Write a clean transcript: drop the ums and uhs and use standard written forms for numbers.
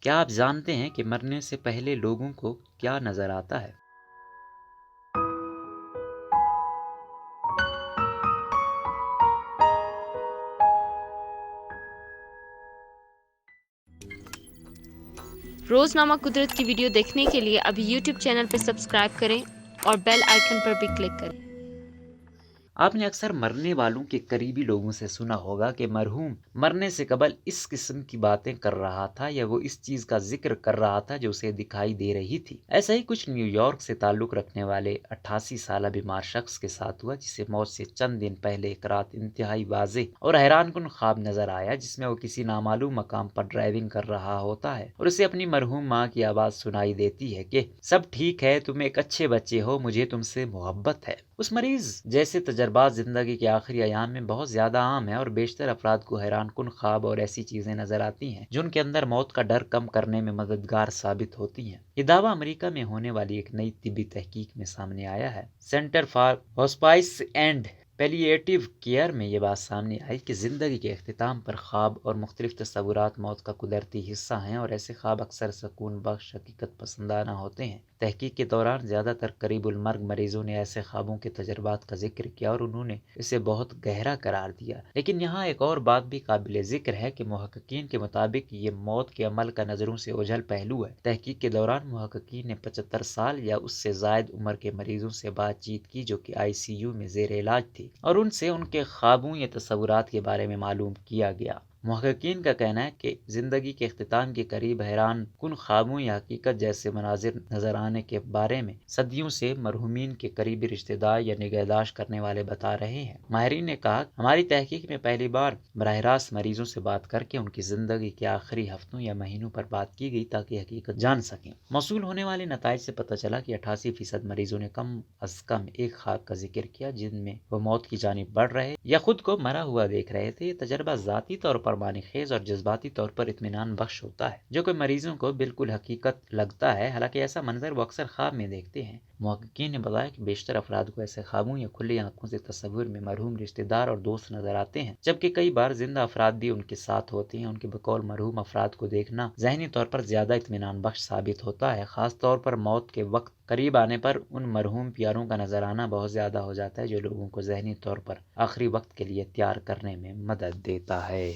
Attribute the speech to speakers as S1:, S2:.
S1: کیا آپ جانتے ہیں کہ مرنے سے پہلے لوگوں کو کیا نظر آتا ہے؟
S2: روزنامہ قدرت کی ویڈیو دیکھنے کے لیے ابھی یوٹیوب چینل پر سبسکرائب کریں اور بیل آئیکن پر بھی کلک کریں۔
S1: آپ نے اکثر مرنے والوں کے قریبی لوگوں سے سنا ہوگا کہ مرحوم مرنے سے قبل اس قسم کی باتیں کر رہا تھا یا وہ اس چیز کا ذکر کر رہا تھا جو اسے دکھائی دے رہی تھی۔ ایسا ہی کچھ نیو یارک سے تعلق رکھنے والے 88 سالہ بیمار شخص کے ساتھ ہوا، جسے موت سے چند دن پہلے ایک رات انتہائی واضح اور حیران کن خواب نظر آیا، جس میں وہ کسی نامعلوم مقام پر ڈرائیونگ کر رہا ہوتا ہے اور اسے اپنی مرحوم ماں کی آواز سنائی دیتی ہے کہ سب ٹھیک ہے، تم ایک اچھے بچے ہو، مجھے تم سے محبت ہے۔ اس مریض جیسے تجربات زندگی کے آخری ایام میں بہت زیادہ عام ہیں اور بیشتر افراد کو حیران کن خواب اور ایسی چیزیں نظر آتی ہیں جو ان کے اندر موت کا ڈر کم کرنے میں مددگار ثابت ہوتی ہیں۔ یہ دعویٰ امریکہ میں ہونے والی ایک نئی طبی تحقیق میں سامنے آیا ہے۔ سینٹر فار ہاسپائس اینڈ پیلیٹیو کیئر میں یہ بات سامنے آئی کہ زندگی کے اختتام پر خواب اور مختلف تصورات موت کا قدرتی حصہ ہیں اور ایسے خواب اکثر سکون بخش، حقیقت پسندانہ ہوتے ہیں۔ تحقیق کے دوران زیادہ تر قریب المرگ مریضوں نے ایسے خوابوں کے تجربات کا ذکر کیا اور انہوں نے اسے بہت گہرا قرار دیا۔ لیکن یہاں ایک اور بات بھی قابل ذکر ہے کہ محققین کے مطابق یہ موت کے عمل کا نظروں سے اوجھل پہلو ہے۔ تحقیق کے دوران محققین نے 75 سال یا اس سے زائد عمر کے مریضوں سے بات چیت کی جو کہ ICU میں زیر علاج تھی، اور ان سے ان کے خوابوں یا تصورات کے بارے میں معلوم کیا گیا۔ محققین کا کہنا ہے کہ زندگی کے اختتام کے قریب حیران کن خوابوں یا حقیقت جیسے مناظر نظر آنے کے بارے میں صدیوں سے مرحومین کے قریبی رشتہ دار یا نگہداشت کرنے والے بتا رہے ہیں۔ ماہرین نے کہا، ہماری تحقیق میں پہلی بار براہ راست مریضوں سے بات کر کے ان کی زندگی کے آخری ہفتوں یا مہینوں پر بات کی گئی تاکہ حقیقت جان سکیں۔ موصول ہونے والے نتائج سے پتہ چلا کہ 88% مریضوں نے کم از کم ایک خواب کا ذکر کیا جن میں وہ موت کی جانب بڑھ رہے یا خود کو مرا ہوا دیکھ رہے تھے۔ یہ تجربہ ذاتی طور پر معنی خیز اور جذباتی طور پر اطمینان بخش ہوتا ہے، جو کہ مریضوں کو بالکل حقیقت لگتا ہے، حالانکہ ایسا منظر وہ اکثر خواب میں دیکھتے ہیں۔ محققین نے بتایا کہ بیشتر افراد کو ایسے خوابوں یا کھلی آنکھوں سے تصور میں مرحوم رشتہ دار اور دوست نظر آتے ہیں، جبکہ کئی بار زندہ افراد بھی ان کے ساتھ ہوتے ہیں۔ ان کے بقول مرحوم افراد کو دیکھنا ذہنی طور پر زیادہ اطمینان بخش ثابت ہوتا ہے، خاص طور پر موت کے وقت قریب آنے پر ان مرحوم پیاروں کا نظر آنا بہت زیادہ ہو جاتا ہے جو لوگوں کو ذہنی طور پر آخری وقت کے لیے تیار کرنے میں مدد دیتا ہے۔